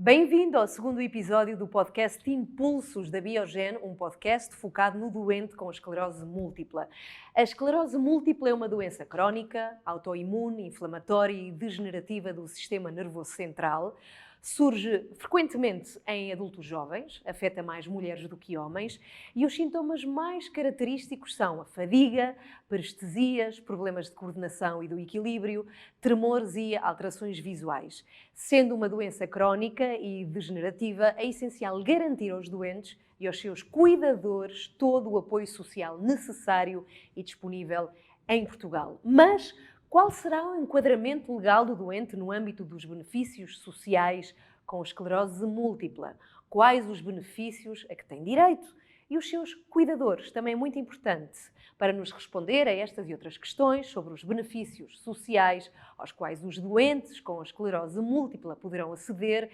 Bem-vindo ao segundo episódio do podcast Impulsos da Biogen, um podcast focado no doente com esclerose múltipla. A esclerose múltipla é uma doença crónica, autoimune, inflamatória e degenerativa do sistema nervoso central. Surge frequentemente em adultos jovens, afeta mais mulheres do que homens, e os sintomas mais característicos são a fadiga, parestesias, problemas de coordenação e do equilíbrio, tremores e alterações visuais. Sendo uma doença crónica e degenerativa, é essencial garantir aos doentes e aos seus cuidadores todo o apoio social necessário e disponível em Portugal. Mas qual será o enquadramento legal do doente no âmbito dos benefícios sociais com esclerose múltipla? Quais os benefícios a que tem direito? E os seus cuidadores, também é muito importante, para nos responder a estas e outras questões sobre os benefícios sociais aos quais os doentes com esclerose múltipla poderão aceder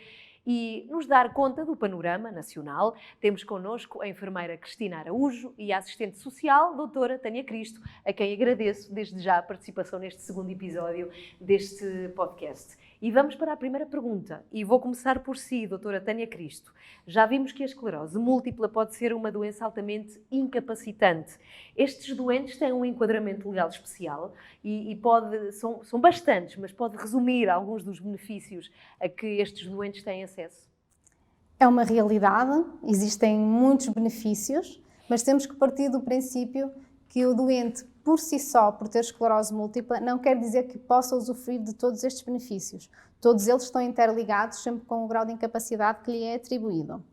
e nos dar conta do panorama nacional. Temos connosco a enfermeira Cristina Araújo e a assistente social, doutora Tânia Cristo, a quem agradeço desde já a participação neste segundo episódio deste podcast. E vamos para a primeira pergunta, e vou começar por si, doutora Tânia Cristo. Já vimos que a esclerose múltipla pode ser uma doença altamente incapacitante. Estes doentes têm um enquadramento legal especial e são bastantes, mas pode resumir alguns dos benefícios a que estes doentes têm acesso? É uma realidade, existem muitos benefícios, mas temos que partir do princípio que o doente, por si só, por ter esclerose múltipla, não quer dizer que possa usufruir de todos estes benefícios. Todos eles estão interligados, sempre com o grau de incapacidade que lhe é atribuído.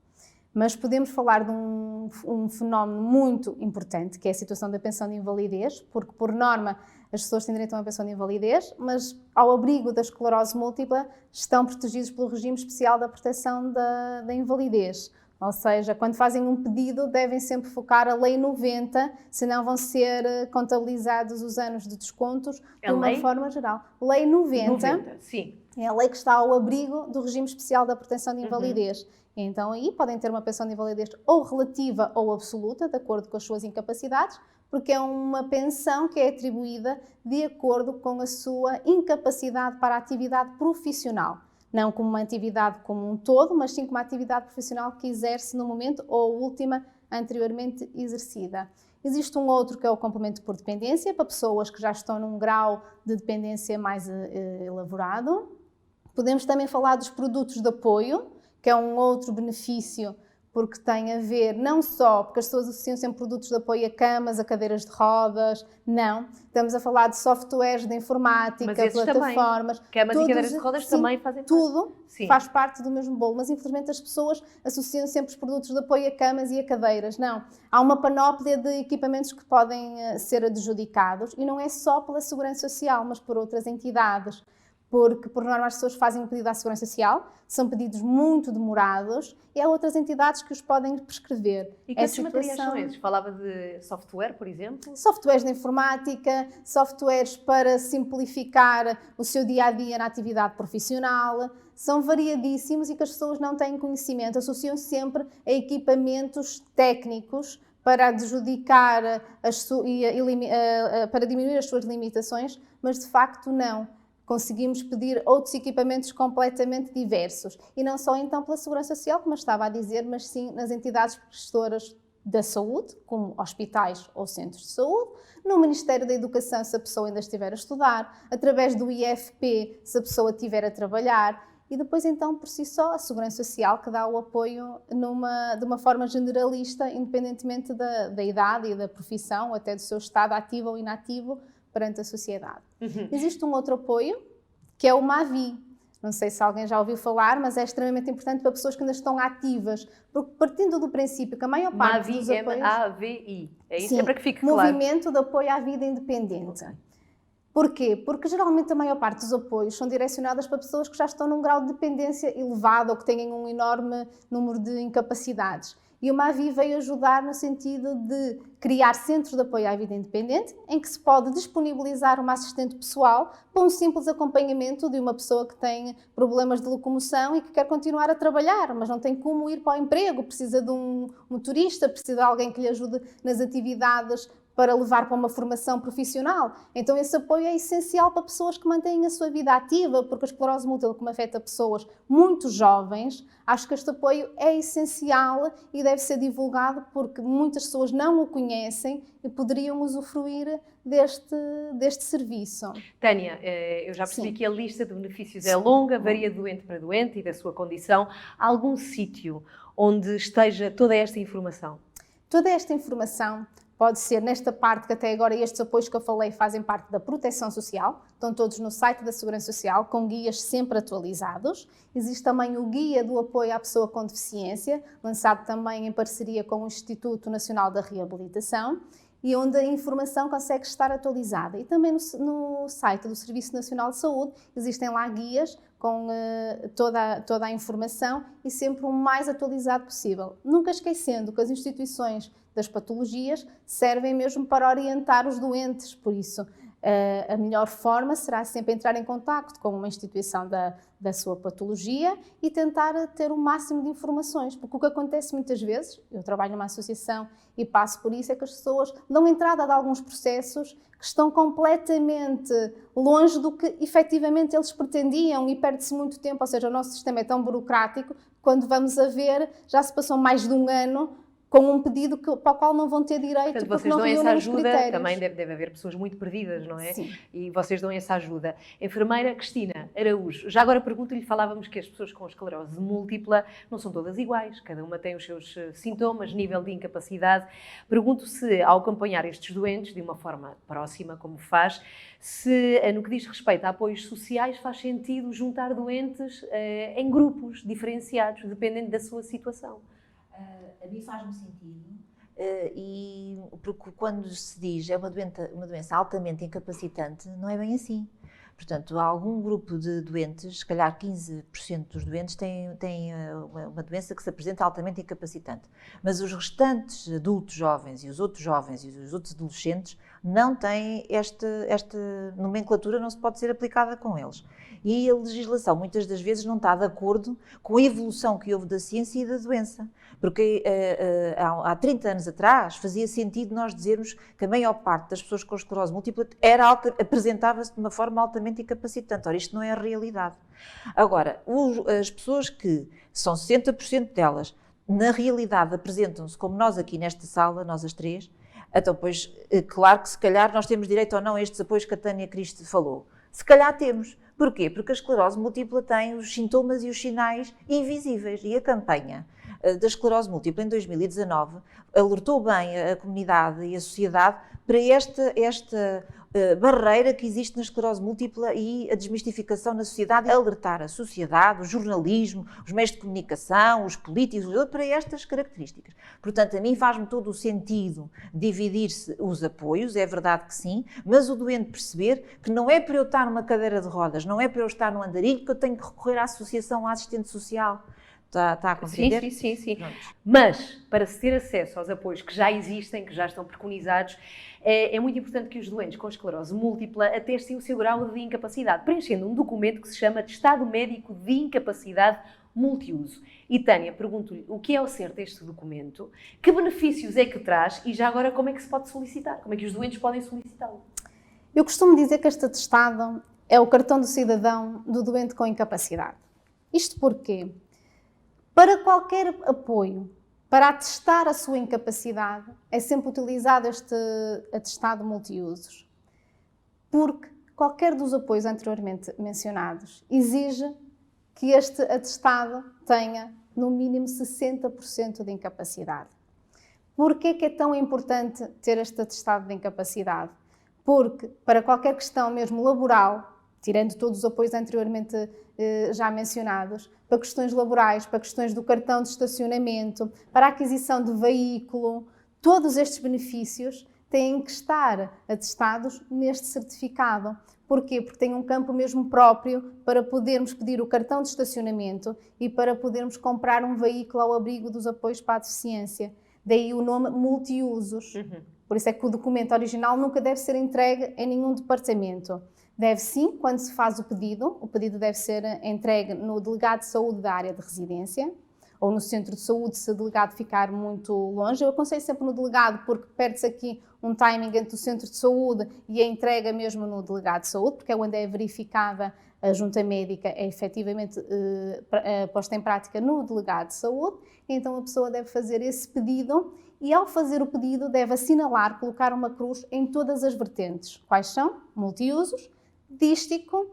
Mas podemos falar de um fenómeno muito importante, que é a situação da pensão de invalidez, porque, por norma, as pessoas têm direito a uma pensão de invalidez, mas, ao abrigo da esclerose múltipla, estão protegidos pelo regime especial da proteção da invalidez. Ou seja, quando fazem um pedido, devem sempre focar a Lei 90, senão vão ser contabilizados os anos de descontos de uma forma geral. Lei 90 sim. É a lei que está ao abrigo do regime especial da proteção de invalidez. Então, aí podem ter uma pensão de invalidez ou relativa ou absoluta, de acordo com as suas incapacidades, porque é uma pensão que é atribuída de acordo com a sua incapacidade para a atividade profissional. Não como uma atividade como um todo, mas sim como uma atividade profissional que exerce no momento ou última anteriormente exercida. Existe um outro que é o complemento por dependência, para pessoas que já estão num grau de dependência mais elaborado. Podemos também falar dos produtos de apoio, que é um outro benefício, porque tem a ver não só, porque as pessoas associam sempre produtos de apoio a camas, a cadeiras de rodas, não. Estamos a falar de softwares de informática, plataformas. Também. Camas e cadeiras de rodas também fazem parte. Tudo faz parte do mesmo bolo, mas infelizmente as pessoas associam sempre os produtos de apoio a camas e a cadeiras. Não. Há uma panóplia de equipamentos que podem ser adjudicados e não é só pela Segurança Social, mas por outras entidades. Porque, por norma, as pessoas fazem um pedido à Segurança Social, são pedidos muito demorados e há outras entidades que os podem prescrever. E que esses materiais são esses? Falava de software, por exemplo? Softwares de informática, softwares para simplificar o seu dia-a-dia na atividade profissional. São variadíssimos e que as pessoas não têm conhecimento. Associam sempre a equipamentos técnicos para adjudicar para diminuir as suas limitações, mas de facto não. Conseguimos pedir outros equipamentos completamente diversos. E não só então pela Segurança Social, como eu estava a dizer, mas sim nas entidades prestadoras da saúde, como hospitais ou centros de saúde, no Ministério da Educação, se a pessoa ainda estiver a estudar, através do IFP, se a pessoa estiver a trabalhar, e depois então, por si só, a Segurança Social, que dá o apoio de uma forma generalista, independentemente da idade e da profissão, ou até do seu estado ativo ou inativo, perante a sociedade. Existe um outro apoio, que é o MAVI. Não sei se alguém já ouviu falar, mas é extremamente importante para pessoas que ainda estão ativas, porque partindo do princípio que a maior parte dos apoios... MAVI, é isso? Sim, é para que fique claro. Movimento de Apoio à Vida Independente. Okay. Porquê? Porque geralmente a maior parte dos apoios são direcionadas para pessoas que já estão num grau de dependência elevado ou que têm um enorme número de incapacidades. E o MAVI veio ajudar no sentido de criar centros de apoio à vida independente, em que se pode disponibilizar uma assistente pessoal para um simples acompanhamento de uma pessoa que tem problemas de locomoção e que quer continuar a trabalhar, mas não tem como ir para o emprego, precisa de um motorista, precisa de alguém que lhe ajude nas atividades para levar para uma formação profissional. Então esse apoio é essencial para pessoas que mantêm a sua vida ativa, porque a esclerose múltipla, como afeta pessoas muito jovens, acho que este apoio é essencial e deve ser divulgado, porque muitas pessoas não o conhecem e poderiam usufruir deste serviço. Tânia, eu já percebi Sim. que a lista de benefícios é longa, varia de doente para doente e da sua condição. Há algum sítio onde esteja toda esta informação? Toda esta informação pode ser nesta parte, que até agora estes apoios que eu falei fazem parte da proteção social, estão todos no site da Segurança Social, com guias sempre atualizados. Existe também o Guia do Apoio à Pessoa com Deficiência, lançado também em parceria com o Instituto Nacional da Reabilitação, e onde a informação consegue estar atualizada. E também no site do Serviço Nacional de Saúde existem lá guias com toda a informação e sempre o mais atualizado possível. Nunca esquecendo que as instituições das patologias servem mesmo para orientar os doentes, por isso a melhor forma será sempre entrar em contacto com uma instituição da sua patologia e tentar ter o máximo de informações, porque o que acontece muitas vezes, eu trabalho numa associação e passo por isso, é que as pessoas dão entrada a alguns processos que estão completamente longe do que efetivamente eles pretendiam e perde-se muito tempo, ou seja, o nosso sistema é tão burocrático, quando vamos a ver, já se passou mais de um ano com um pedido para o qual não vão ter direito. Portanto, porque vocês não dão essa reúnem os ajuda, critérios. também deve haver pessoas muito perdidas, não é? Sim. E vocês dão essa ajuda. Enfermeira Cristina Araújo, já agora pergunto-lhe, falávamos que as pessoas com esclerose múltipla não são todas iguais, cada uma tem os seus sintomas, nível de incapacidade. Pergunto se, ao acompanhar estes doentes de uma forma próxima, como faz, se, no que diz respeito a apoios sociais, faz sentido juntar doentes em grupos diferenciados, dependendo da sua situação. A mim faz-me sentido, e porque quando se diz é uma doença altamente incapacitante, não é bem assim. Portanto, há algum grupo de doentes, se calhar 15% dos doentes têm uma doença que se apresenta altamente incapacitante. Mas os restantes adultos jovens e os outros adolescentes não têm esta nomenclatura, não se pode ser aplicada com eles. E a legislação muitas das vezes não está de acordo com a evolução que houve da ciência e da doença. Porque há 30 anos atrás fazia sentido nós dizermos que a maior parte das pessoas com esclerose múltipla apresentava-se de uma forma altamente incapacitante. Ora, isto não é a realidade. Agora, as pessoas que são 60% delas, na realidade apresentam-se como nós aqui nesta sala, nós as três, então, pois, claro que se calhar nós temos direito ou não a estes apoios que a Tânia Cristo falou. Se calhar temos. Porquê? Porque a esclerose múltipla tem os sintomas e os sinais invisíveis. E a campanha da esclerose múltipla em 2019 alertou bem a comunidade e a sociedade para esta barreira que existe na esclerose múltipla e a desmistificação na sociedade, alertar a sociedade, o jornalismo, os meios de comunicação, os políticos, para estas características. Portanto, a mim faz-me todo o sentido dividir-se os apoios, é verdade que sim, mas o doente perceber que não é para eu estar numa cadeira de rodas, não é para eu estar num andarilho que eu tenho que recorrer à associação, à assistente social. Está a compreender? Sim. Mas, para se ter acesso aos apoios que já existem, que já estão preconizados, é muito importante que os doentes com esclerose múltipla atestem o seu grau de incapacidade, preenchendo um documento que se chama Atestado Médico de Incapacidade Multiuso. E Tânia, pergunto-lhe, o que é ao certo este documento? Que benefícios é que traz? E já agora, como é que se pode solicitar? Como é que os doentes podem solicitá-lo? Eu costumo dizer que este atestado é o cartão do cidadão do doente com incapacidade. Isto porquê? Para qualquer apoio, para atestar a sua incapacidade, é sempre utilizado este atestado multiusos. Porque qualquer dos apoios anteriormente mencionados exige que este atestado tenha, no mínimo, 60% de incapacidade. Porquê é que é tão importante ter este atestado de incapacidade? Porque, para qualquer questão mesmo laboral, tirando todos os apoios anteriormente já mencionados, para questões laborais, para questões do cartão de estacionamento, para a aquisição de veículo, todos estes benefícios têm que estar atestados neste certificado. Porquê? Porque tem um campo mesmo próprio para podermos pedir o cartão de estacionamento e para podermos comprar um veículo ao abrigo dos apoios para a deficiência. Daí o nome multiusos. Por isso é que o documento original nunca deve ser entregue em nenhum departamento. Deve sim, quando se faz o pedido deve ser entregue no delegado de saúde da área de residência ou no centro de saúde, se o delegado ficar muito longe. Eu aconselho sempre no delegado, porque perde-se aqui um timing entre o centro de saúde e a entrega mesmo no delegado de saúde, porque é onde é verificada a junta médica, é efetivamente posta em prática no delegado de saúde. Então a pessoa deve fazer esse pedido e, ao fazer o pedido, deve assinalar, colocar uma cruz em todas as vertentes. Quais são? Multiusos, dístico,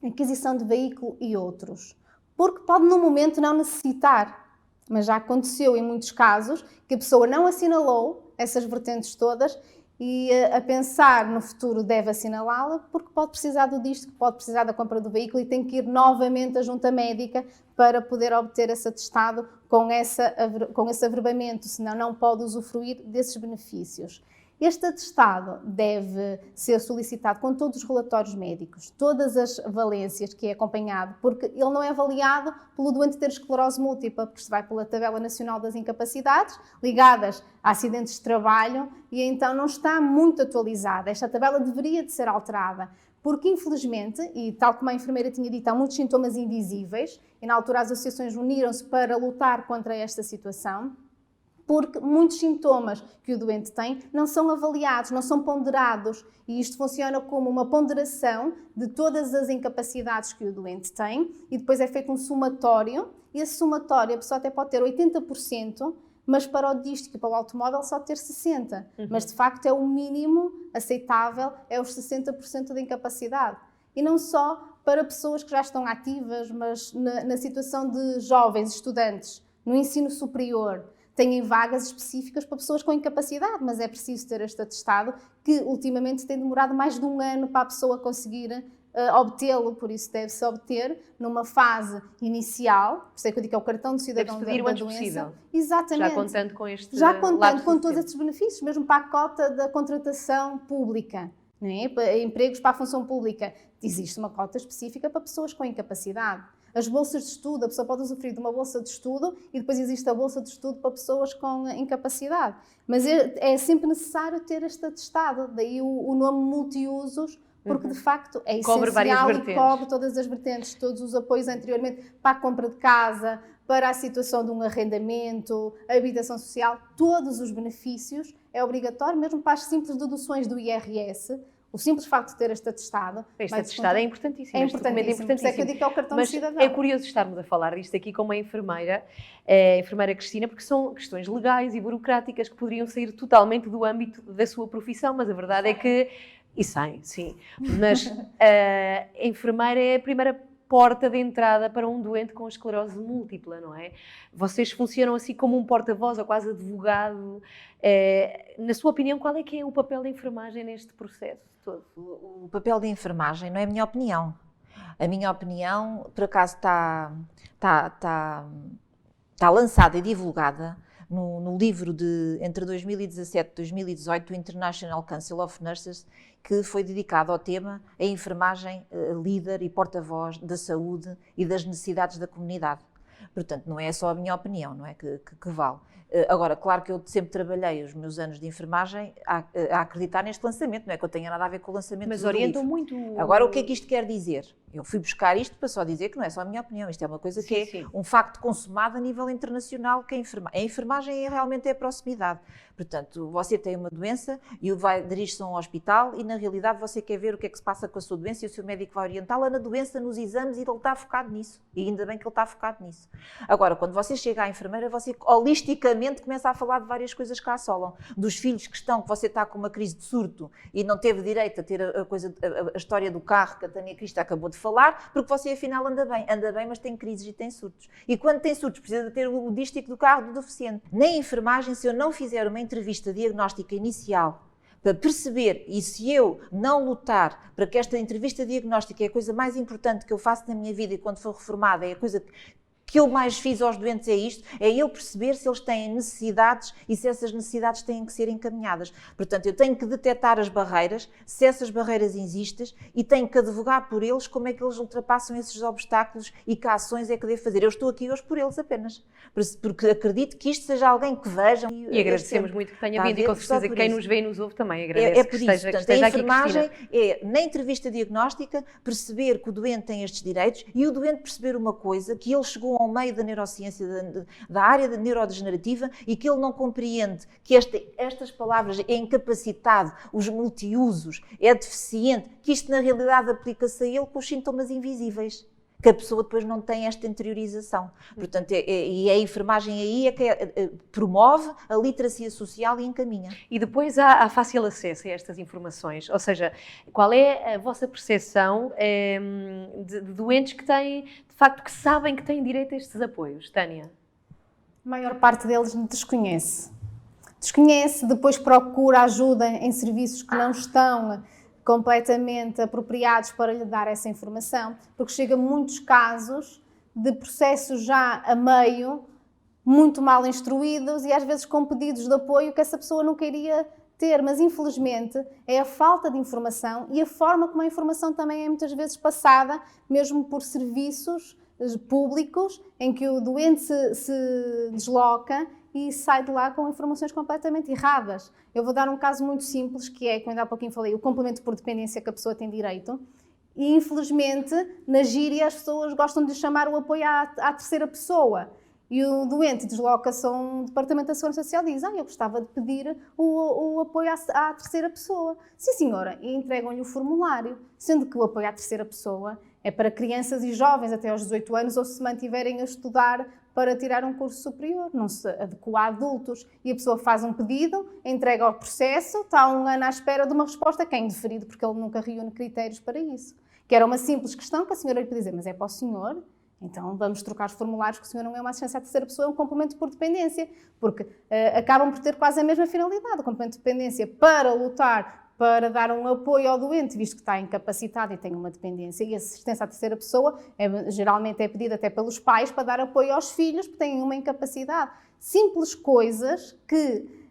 aquisição de veículo e outros. Porque pode no momento não necessitar, mas já aconteceu em muitos casos que a pessoa não assinalou essas vertentes todas e a pensar no futuro deve assinalá-la, porque pode precisar do dístico, pode precisar da compra do veículo e tem que ir novamente à junta médica para poder obter esse atestado com esse averbamento, senão não pode usufruir desses benefícios. Este atestado deve ser solicitado com todos os relatórios médicos, todas as valências que é acompanhado, porque ele não é avaliado pelo doente ter esclerose múltipla, porque se vai pela Tabela Nacional das Incapacidades, ligadas a acidentes de trabalho, e então não está muito atualizada. Esta tabela deveria de ser alterada, porque infelizmente, e tal como a enfermeira tinha dito, há muitos sintomas invisíveis, e na altura as associações uniram-se para lutar contra esta situação, porque muitos sintomas que o doente tem não são avaliados, não são ponderados, e isto funciona como uma ponderação de todas as incapacidades que o doente tem, e depois é feito um somatório, e esse somatório a pessoa até pode ter 80%, mas para o dístico e para o automóvel só ter 60%. Mas de facto é o mínimo aceitável, é os 60% de incapacidade. E não só para pessoas que já estão ativas, mas na situação de jovens, estudantes, no ensino superior, têm vagas específicas para pessoas com incapacidade, mas é preciso ter este atestado, que ultimamente tem demorado mais de um ano para a pessoa conseguir obtê-lo, por isso deve-se obter numa fase inicial, por isso é que eu digo que é o cartão de cidadão da doença. Possível. Exatamente. Já contando com este Já contando com todos estes benefícios, mesmo para a cota da contratação pública, não é? Empregos para a função pública. Existe uma cota específica para pessoas com incapacidade. As bolsas de estudo, a pessoa pode usufruir de uma bolsa de estudo e depois existe a bolsa de estudo para pessoas com incapacidade. Mas é sempre necessário ter este atestado, daí o nome multiusos, porque de facto é essencial e cobre todas as vertentes, todos os apoios anteriormente para a compra de casa, para a situação de um arrendamento, a habitação social, todos os benefícios, é obrigatório, mesmo para as simples deduções do IRS. O simples facto de ter este atestado... Este atestado é importantíssimo. É importantíssimo. Por isso é que eu digo que é o cartão de cidadão. É curioso estarmos a falar disto aqui com uma enfermeira, a enfermeira Cristina, porque são questões legais e burocráticas que poderiam sair totalmente do âmbito da sua profissão, mas a verdade é que... E saem, sim. Mas a enfermeira é a primeira porta de entrada para um doente com esclerose múltipla, não é? Vocês funcionam assim como um porta-voz ou quase advogado. Na sua opinião, qual é que é o papel da enfermagem neste processo todo? O papel da enfermagem não é a minha opinião. A minha opinião, por acaso, está lançada e divulgada no livro entre 2017 e 2018 do International Council of Nurses, que foi dedicado ao tema a enfermagem líder e porta-voz da saúde e das necessidades da comunidade. Portanto, não é só a minha opinião, não é, que vale. Agora, claro que eu sempre trabalhei os meus anos de enfermagem a acreditar neste lançamento, não é que eu tenha nada a ver com o lançamento do livro. Mas orientam muito... Agora, o que é que isto quer dizer? Eu fui buscar isto para só dizer que não é só a minha opinião, isto é uma coisa que é um facto consumado a nível internacional, que a enfermagem realmente é a proximidade. Portanto, você tem uma doença e dirige-se a um hospital e, na realidade, você quer ver o que é que se passa com a sua doença e o seu médico vai orientá-la na doença, nos exames, e ele está focado nisso. E ainda bem que ele está focado nisso. Agora, quando você chega à enfermeira, você holisticamente começa a falar de várias coisas que a assolam. Dos filhos que você está com uma crise de surto e não teve direito a ter a história do carro que a Tânia Crista acabou de falar, porque você afinal anda bem, mas tem crises e tem surtos. E quando tem surtos, precisa de ter o dístico do carro do deficiente. Na enfermagem, se eu não fizer uma entrevista diagnóstica inicial para perceber, e se eu não lutar para que esta entrevista diagnóstica é a coisa mais importante que eu faço na minha vida e quando for reformada, é a coisa que eu mais fiz aos doentes, é isto, é eu perceber se eles têm necessidades e se essas necessidades têm que ser encaminhadas. Portanto, eu tenho que detectar as barreiras, se essas barreiras existem, e tenho que advogar por eles como é que eles ultrapassam esses obstáculos e que ações é que devo fazer. Eu estou aqui hoje por eles apenas, porque acredito que isto seja alguém que vejam. E agradecemos muito que tenha vindo e com certeza que quem nos vê e nos ouve também agradece é por isso. Portanto, a enfermagem é, na entrevista diagnóstica, perceber que o doente tem estes direitos e o doente perceber uma coisa, que ele chegou a ao meio da neurociência, da área da neurodegenerativa, e que ele não compreende que estas palavras é incapacitado, os multiusos, é deficiente, que isto na realidade aplica-se a ele com os sintomas invisíveis, que a pessoa depois não tem esta interiorização. Portanto, e a enfermagem aí é que promove a literacia social e encaminha. E depois há fácil acesso a estas informações, ou seja, qual é a vossa percepção de doentes que têm, de facto, que sabem que têm direito a estes apoios? Tânia? A maior parte deles desconhece. Desconhece, depois procura ajuda em serviços que não estão completamente apropriados para lhe dar essa informação, porque chega muitos casos de processos já a meio, muito mal instruídos e às vezes com pedidos de apoio que essa pessoa não queria ter, mas infelizmente é a falta de informação e a forma como a informação também é muitas vezes passada, mesmo por serviços públicos, em que o doente se desloca e sai de lá com informações completamente erradas. Eu vou dar um caso muito simples, que é, como ainda há pouquinho falei, o complemento por dependência que a pessoa tem direito. E, infelizmente, na gíria, as pessoas gostam de chamar o apoio à terceira pessoa. E o doente desloca-se a um departamento da Segurança Social e diz: eu gostava de pedir o apoio à terceira pessoa. Sim, senhora, e entregam-lhe o formulário, sendo que o apoio à terceira pessoa é para crianças e jovens até aos 18 anos ou se mantiverem a estudar para tirar um curso superior, não se adequa a adultos. E a pessoa faz um pedido, entrega o processo, está 1 ano à espera de uma resposta que é indeferido, porque ele nunca reúne critérios para isso. Que era uma simples questão que a senhora lhe podia dizer: mas é para o senhor? Então vamos trocar os formulários, que o senhor não é uma assistência à terceira pessoa, é um complemento por dependência, porque acabam por ter quase a mesma finalidade. O complemento de dependência para lutar, para dar um apoio ao doente, visto que está incapacitado e tem uma dependência. E a assistência à terceira pessoa geralmente é pedida até pelos pais para dar apoio aos filhos que têm uma incapacidade. Simples coisas que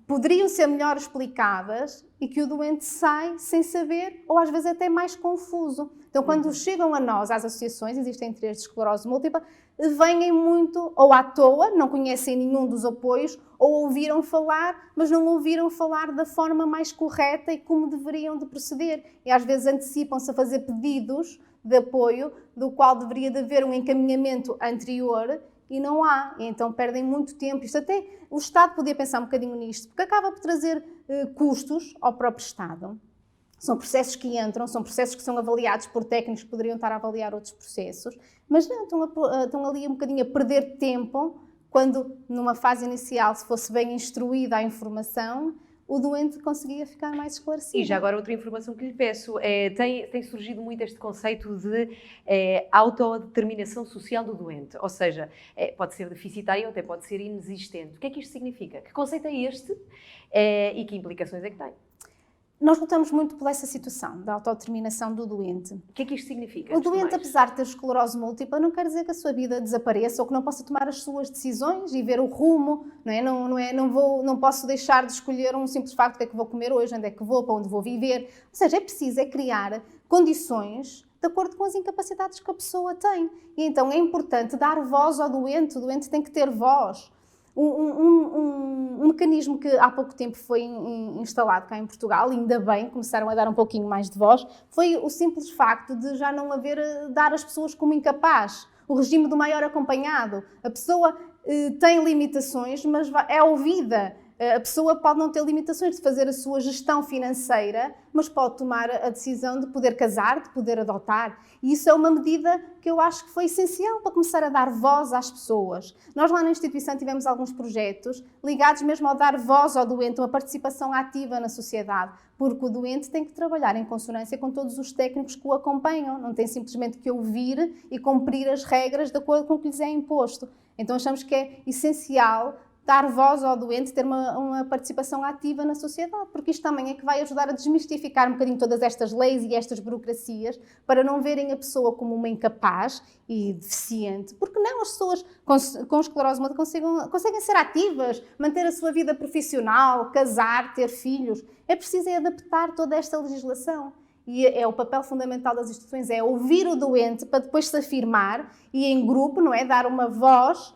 poderiam ser melhor explicadas e que o doente sai sem saber, ou às vezes até mais confuso. Então, quando chegam a nós, às associações, existem 3 de esclerose múltipla, vêm muito ou à toa, não conhecem nenhum dos apoios, ou ouviram falar, mas não ouviram falar da forma mais correta e como deveriam de proceder. E às vezes antecipam-se a fazer pedidos de apoio, do qual deveria de haver um encaminhamento anterior, e não há. E então perdem muito tempo. Isto até o Estado podia pensar um bocadinho nisto, porque acaba por trazer custos ao próprio Estado. São processos que entram, são processos que são avaliados por técnicos que poderiam estar a avaliar outros processos, mas não, estão ali um bocadinho a perder tempo, quando numa fase inicial, se fosse bem instruída a informação, o doente conseguia ficar mais esclarecido. E já agora outra informação que lhe peço, tem surgido muito este conceito de autodeterminação social do doente, ou seja, pode ser deficitário ou até pode ser inexistente. O que é que isto significa? Que conceito é este e que implicações é que tem? Nós lutamos muito por essa situação da autodeterminação do doente. O que é que isto significa? O doente, apesar de ter esclerose múltipla, não quer dizer que a sua vida desapareça ou que não possa tomar as suas decisões e ver o rumo, não é? Não posso deixar de escolher um simples facto: o que é que vou comer hoje, onde é que vou, para onde vou viver. Ou seja, é preciso criar condições de acordo com as incapacidades que a pessoa tem. E então é importante dar voz ao doente. O doente tem que ter voz. Um mecanismo que há pouco tempo foi instalado cá em Portugal, ainda bem, começaram a dar um pouquinho mais de voz, foi o simples facto de já não dar as pessoas como incapaz. O regime do maior acompanhado. A pessoa tem limitações, mas é ouvida. A pessoa pode não ter limitações de fazer a sua gestão financeira, mas pode tomar a decisão de poder casar, de poder adotar. E isso é uma medida que eu acho que foi essencial para começar a dar voz às pessoas. Nós lá na instituição tivemos alguns projetos ligados mesmo ao dar voz ao doente, uma participação ativa na sociedade, porque o doente tem que trabalhar em consonância com todos os técnicos que o acompanham, não tem simplesmente que ouvir e cumprir as regras de acordo com o que lhes é imposto. Então achamos que é essencial dar voz ao doente, ter uma participação ativa na sociedade, porque isto também é que vai ajudar a desmistificar um bocadinho todas estas leis e estas burocracias, para não verem a pessoa como uma incapaz e deficiente, porque não, as pessoas com esclerose múltipla conseguem ser ativas, manter a sua vida profissional, casar, ter filhos. É preciso adaptar toda esta legislação. E é o papel fundamental das instituições, é ouvir o doente para depois se afirmar e em grupo, não é, dar uma voz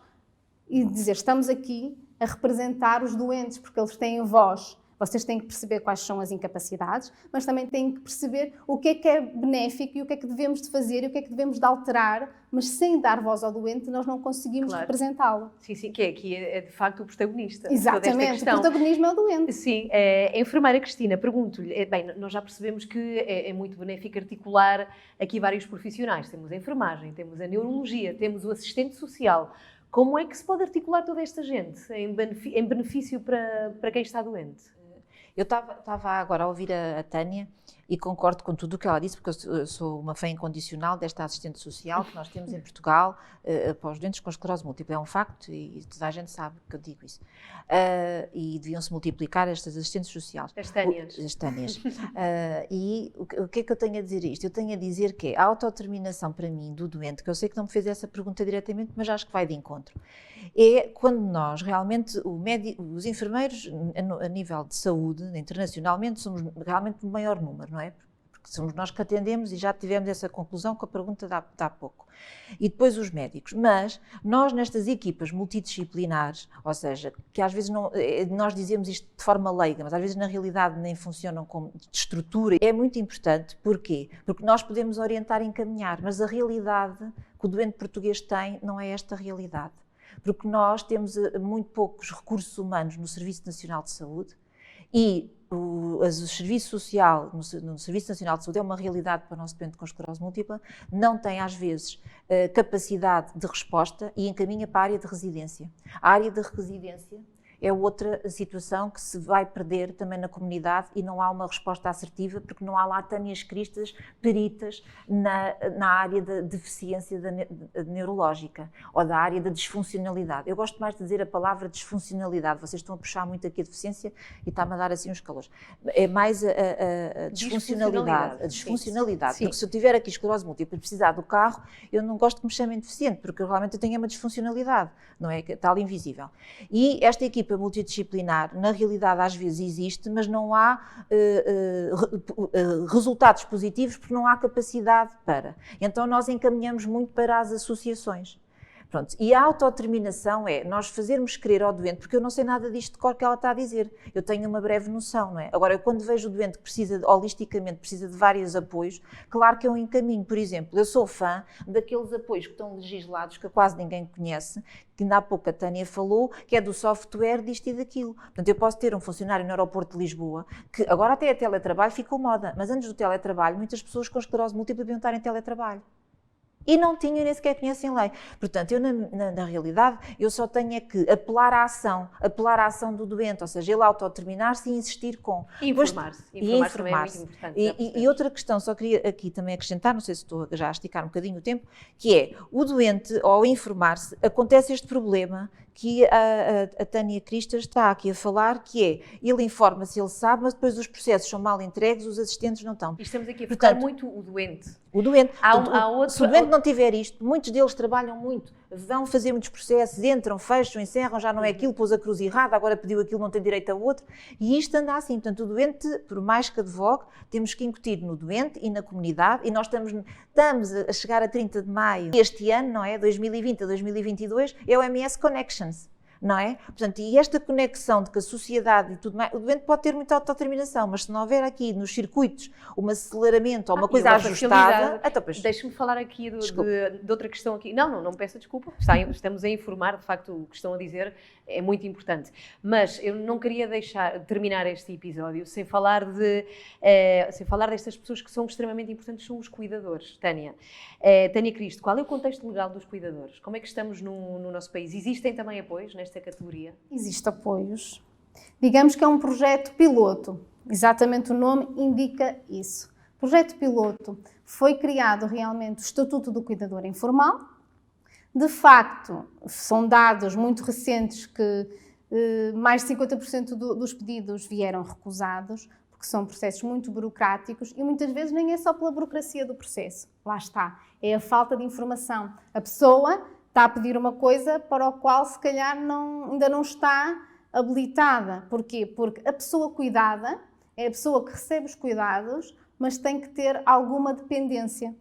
e dizer: estamos aqui a representar os doentes, porque eles têm voz. Vocês têm que perceber quais são as incapacidades, mas também têm que perceber o que é benéfico e o que é que devemos de fazer e o que é que devemos de alterar, mas sem dar voz ao doente nós não conseguimos representá-lo. Sim, que aqui é de facto o protagonista. Exatamente, o protagonismo é o doente. Sim, a enfermeira Cristina, pergunto-lhe, bem, nós já percebemos que é muito benéfico articular aqui vários profissionais, temos a enfermagem, temos a neurologia, temos o assistente social. Como é que se pode articular toda esta gente em benefício para quem está doente? Eu estava agora a ouvir a Tânia e concordo com tudo o que ela disse, porque eu sou uma fã incondicional desta assistente social que nós temos em Portugal para os doentes com esclerose múltipla. É um facto e toda a gente sabe que eu digo isso. E deviam-se multiplicar estas assistentes sociais. As Tânias. As Tânias. E o que é que eu tenho a dizer isto? Eu tenho a dizer que a autodeterminação para mim do doente, que eu sei que não me fez essa pergunta diretamente, mas acho que vai de encontro, é quando nós realmente, os enfermeiros a nível de saúde, internacionalmente, somos realmente o maior número, não é? Porque somos nós que atendemos e já tivemos essa conclusão com a pergunta de há pouco. E depois os médicos. Mas nós nestas equipas multidisciplinares, ou seja, que às vezes nós dizemos isto de forma leiga, mas às vezes na realidade nem funcionam como de estrutura, é muito importante. Porquê? Porque nós podemos orientar e encaminhar, mas a realidade que o doente português tem não é esta realidade. Porque nós temos muito poucos recursos humanos no Serviço Nacional de Saúde e o Serviço Social, no Serviço Nacional de Saúde, é uma realidade para o nosso doente com esclerose múltipla, não tem às vezes capacidade de resposta e encaminha para a área de residência. A área de residência é outra situação que se vai perder também na comunidade e não há uma resposta assertiva porque não há lá Tânias Cristas peritas na área da deficiência neurológica ou da área da disfuncionalidade. Eu gosto mais de dizer a palavra disfuncionalidade, vocês estão a puxar muito aqui a deficiência e está-me a dar assim uns calores. É mais a disfuncionalidade. A disfuncionalidade, porque se eu tiver aqui esclerose múltipla e precisar do carro, eu não gosto que me chamem deficiente, porque realmente eu tenho uma disfuncionalidade, não é? Está ali invisível. E esta equipa multidisciplinar, na realidade, às vezes existe, mas não há resultados positivos porque não há capacidade para. Então, nós encaminhamos muito para as associações. Pronto. E a autodeterminação é nós fazermos crer ao doente, porque eu não sei nada disto de cor que ela está a dizer, eu tenho uma breve noção, não é? Agora, eu quando vejo o doente que precisa, holisticamente, precisa de vários apoios, claro que eu encaminho. Por exemplo, eu sou fã daqueles apoios que estão legislados, que quase ninguém conhece, que ainda há pouco a Tânia falou, que é do software disto e daquilo. Portanto, eu posso ter um funcionário no aeroporto de Lisboa, que agora até a teletrabalho ficou moda, mas antes do teletrabalho, muitas pessoas com esclerose múltipla deviam estar em teletrabalho. E não tinham, nem sequer conhecem lei. Portanto, eu na realidade, eu só tenho é que apelar à ação do doente, ou seja, ele autodeterminar-se e insistir com... E informar-se. Informar-se também é muito importante. E outra questão, só queria aqui também acrescentar, não sei se estou já a esticar um bocadinho o tempo, que é, o doente, ao informar-se, acontece este problema que a Tânia Cristas está aqui a falar, que é, ele informa-se, ele sabe, mas depois os processos são mal entregues, os assistentes não estão. E estamos aqui a focar muito o doente. O doente. Se o doente não tiver isto, muitos deles trabalham muito, vão fazer muitos processos, entram, fecham, encerram, já não é aquilo, pôs a cruz errada, agora pediu aquilo, não tem direito a outro, e isto anda assim. Portanto, o doente, por mais que advogue, temos que incutir no doente e na comunidade, e nós estamos a chegar a 30 de maio este ano, não é? 2020 a 2022, é o MS Connections. Não é? Portanto, e esta conexão de que a sociedade e tudo mais, o doente pode ter muita autodeterminação, mas se não houver aqui nos circuitos um aceleramento ou uma coisa ajustada... Deixe-me falar aqui de outra questão aqui. Não peço desculpa, estamos a informar, de facto o que estão a dizer é muito importante. Mas eu não queria terminar este episódio sem falar destas pessoas que são extremamente importantes, são os cuidadores. Tânia Cristo, qual é o contexto legal dos cuidadores? Como é que estamos no nosto país? Existem também apoios nesta categoria? Existem apoios. Digamos que é um projeto piloto. Exatamente o nome indica isso. Projeto piloto. Foi criado realmente o Estatuto do Cuidador Informal. De facto, são dados muito recentes que mais de 50% dos pedidos vieram recusados, porque são processos muito burocráticos e muitas vezes nem é só pela burocracia do processo. Lá está. É a falta de informação. A pessoa está a pedir uma coisa para a qual se calhar ainda não está habilitada. Porquê? Porque a pessoa cuidada é a pessoa que recebe os cuidados, mas tem que ter alguma dependência,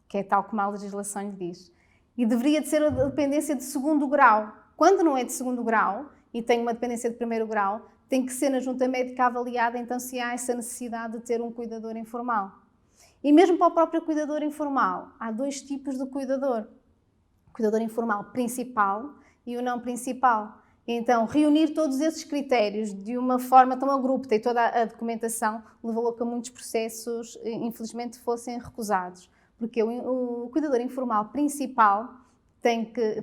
que é tal como a legislação lhe diz. E deveria de ser a dependência de segundo grau. Quando não é de segundo grau e tem uma dependência de primeiro grau, tem que ser na junta médica avaliada então se há essa necessidade de ter um cuidador informal. E mesmo para o próprio cuidador informal, há 2 tipos de cuidador. O cuidador informal principal e o não principal. Então, reunir todos esses critérios de uma forma tão abrupta e toda a documentação levou a que muitos processos, infelizmente, fossem recusados. Porque o cuidador informal principal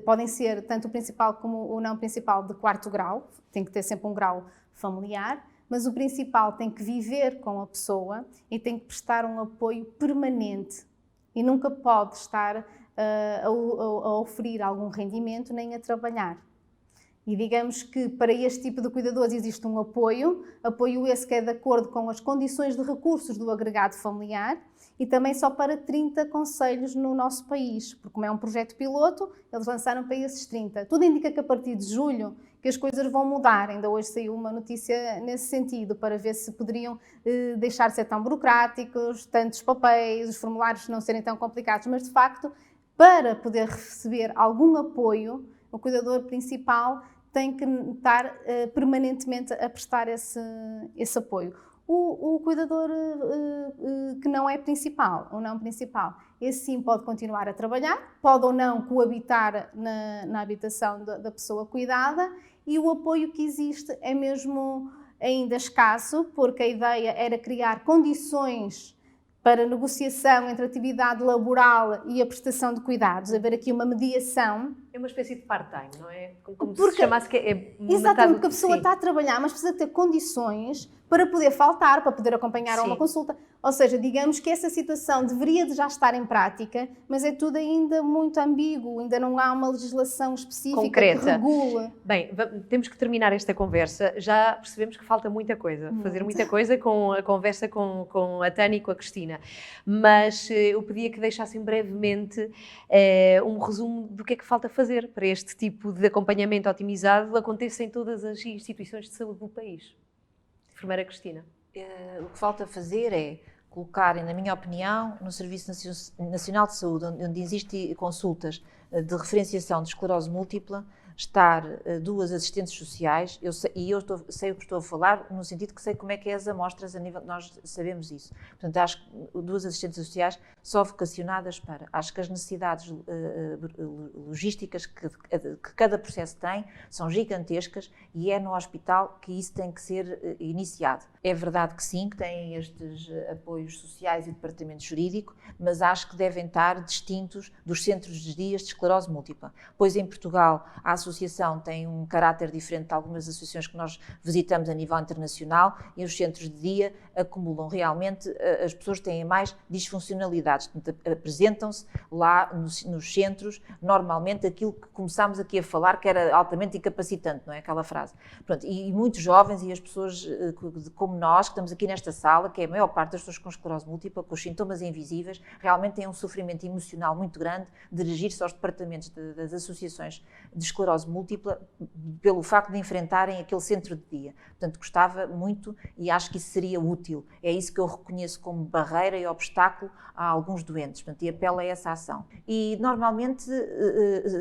podem ser tanto o principal como o não principal de 4º grau, tem que ter sempre um grau familiar, mas o principal tem que viver com a pessoa e tem que prestar um apoio permanente e nunca pode estar a oferir algum rendimento nem a trabalhar. E digamos que para este tipo de cuidadores existe um apoio esse que é de acordo com as condições de recursos do agregado familiar e também só para 30 concelhos no nosso país, porque como é um projeto piloto, eles lançaram para esses 30. Tudo indica que a partir de julho que as coisas vão mudar, ainda hoje saiu uma notícia nesse sentido, para ver se poderiam deixar de ser tão burocráticos, tantos papéis, os formulários não serem tão complicados, mas de facto, para poder receber algum apoio, o cuidador principal tem que estar permanentemente a prestar esse apoio. O cuidador que não é principal, ou não principal, esse sim pode continuar a trabalhar, pode ou não coabitar na habitação da pessoa cuidada e o apoio que existe é mesmo ainda escasso, porque a ideia era criar condições para negociação entre a atividade laboral e a prestação de cuidados, haver aqui uma mediação. É uma espécie de part-time, não é? Como se chamasse que é exatamente, porque a pessoa está a trabalhar, mas precisa ter condições para poder faltar, para poder acompanhar a uma consulta. Ou seja, digamos que essa situação deveria de já estar em prática, mas é tudo ainda muito ambíguo, ainda não há uma legislação específica concreta que regula. Bem, temos que terminar esta conversa. Já percebemos que falta muita coisa, fazer muita coisa com a conversa com a Tânia e com a Cristina. Mas eu pedia que deixassem brevemente um resumo do que é que falta fazer para este tipo de acompanhamento otimizado aconteça em todas as instituições de saúde do país. Enfermeira Cristina. O que falta fazer é colocarem, na minha opinião, no Serviço Nacional de Saúde, onde existem consultas de referenciação de esclerose múltipla, estar 2 assistentes sociais, eu sei o que estou a falar, no sentido que sei como é que é as amostras, nós sabemos isso. Portanto, acho que 2 assistentes sociais só vocacionadas para, acho que as necessidades logísticas que cada processo tem são gigantescas e é no hospital que isso tem que ser iniciado. É verdade que sim, que têm estes apoios sociais e departamento jurídico, mas acho que devem estar distintos dos centros de dias de esclerose múltipla. Pois em Portugal a associação tem um caráter diferente de algumas associações que nós visitamos a nível internacional e os centros de dia acumulam realmente, as pessoas têm mais disfuncionalidades, apresentam-se lá nos centros, normalmente aquilo que começámos aqui a falar, que era altamente incapacitante, não é aquela frase. Pronto, e muitos jovens e as pessoas como nós, que estamos aqui nesta sala, que é a maior parte das pessoas com esclerose múltipla, com os sintomas invisíveis, realmente têm um sofrimento emocional muito grande, dirigir-se aos departamentos das associações de esclerose múltipla pelo facto de enfrentarem aquele centro de dia. Portanto, gostava muito e acho que isso seria útil. É isso que eu reconheço como barreira e obstáculo a alguns doentes. Portanto, e apelo a essa ação. E, normalmente,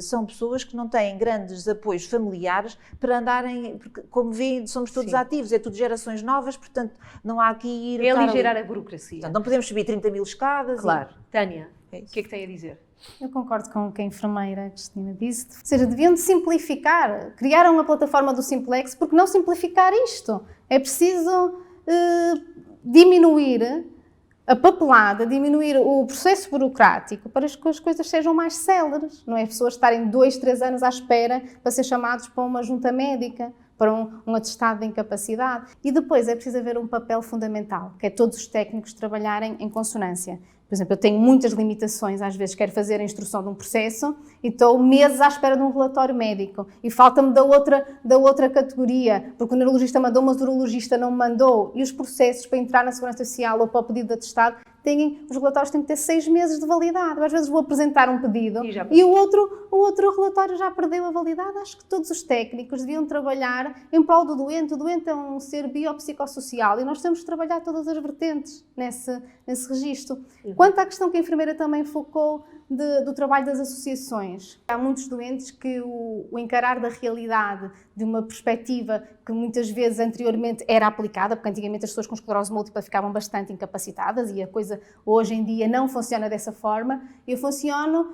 são pessoas que não têm grandes apoios familiares para andarem, porque, como veem, somos todos ativos, é tudo gerações novas, portanto, não há aqui ir... É aligerar a burocracia. Portanto, não podemos subir 30 mil escadas. Claro. Tânia, o que é que tem a dizer? Eu concordo com o que a enfermeira Cristina disse. Ou seja, deviam de simplificar. Criaram a plataforma do Simplex, porque não simplificar isto? É preciso diminuir a papelada, diminuir o processo burocrático para que as coisas sejam mais céleres. Não é pessoas estarem 2, 3 anos à espera para ser chamados para uma junta médica, para um atestado de incapacidade. E depois é preciso haver um papel fundamental, que é todos os técnicos trabalharem em consonância. Por exemplo, eu tenho muitas limitações, às vezes quero fazer a instrução de um processo e estou meses à espera de um relatório médico e falta-me da outra categoria, porque o neurologista mandou, mas o urologista não me mandou. E os processos para entrar na Segurança Social ou para o pedido de atestado, os relatórios têm que ter 6 meses de validade. Às vezes vou apresentar um pedido e o outro relatório já perdeu a validade. Acho que todos os técnicos deviam trabalhar em prol do doente. O doente é um ser biopsicossocial e nós temos que trabalhar todas as vertentes nesse registro. Quanto à questão que a enfermeira também focou do trabalho das associações, há muitos doentes que o encarar da realidade de uma perspectiva que muitas vezes anteriormente era aplicada, porque antigamente as pessoas com esclerose múltipla ficavam bastante incapacitadas e a coisa hoje em dia não funciona dessa forma. Eu funciono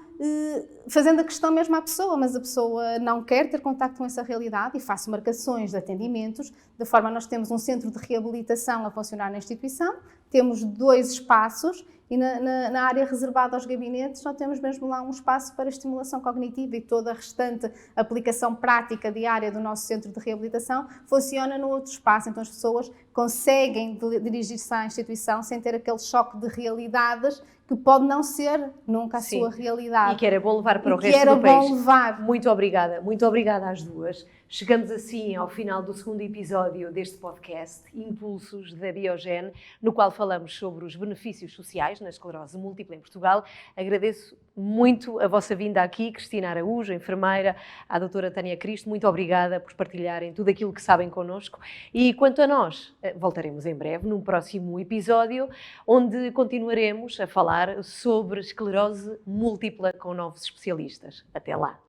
fazendo a questão mesmo à pessoa, mas a pessoa não quer ter contacto com essa realidade e faço marcações de atendimentos, de forma a nós temos um centro de reabilitação a funcionar na instituição, temos 2 espaços e na área reservada aos gabinetes só temos mesmo lá um espaço para estimulação cognitiva e toda a restante aplicação prática diária do nosso centro de reabilitação funciona no outro espaço. Então as pessoas conseguem dirigir-se à instituição sem ter aquele choque de realidades que pode não ser nunca a sua realidade. E que era bom levar para o resto do país. Era bom levar. Muito obrigada às duas. Chegamos assim ao final do segundo episódio deste podcast, Impulsos da Biogen, no qual falamos sobre os benefícios sociais na esclerose múltipla em Portugal. Agradeço muito a vossa vinda aqui, Cristina Araújo, enfermeira, à doutora Tânia Cristo. Muito obrigada por partilharem tudo aquilo que sabem connosco. E quanto a nós, voltaremos em breve, num próximo episódio, onde continuaremos a falar sobre esclerose múltipla com novos especialistas. Até lá!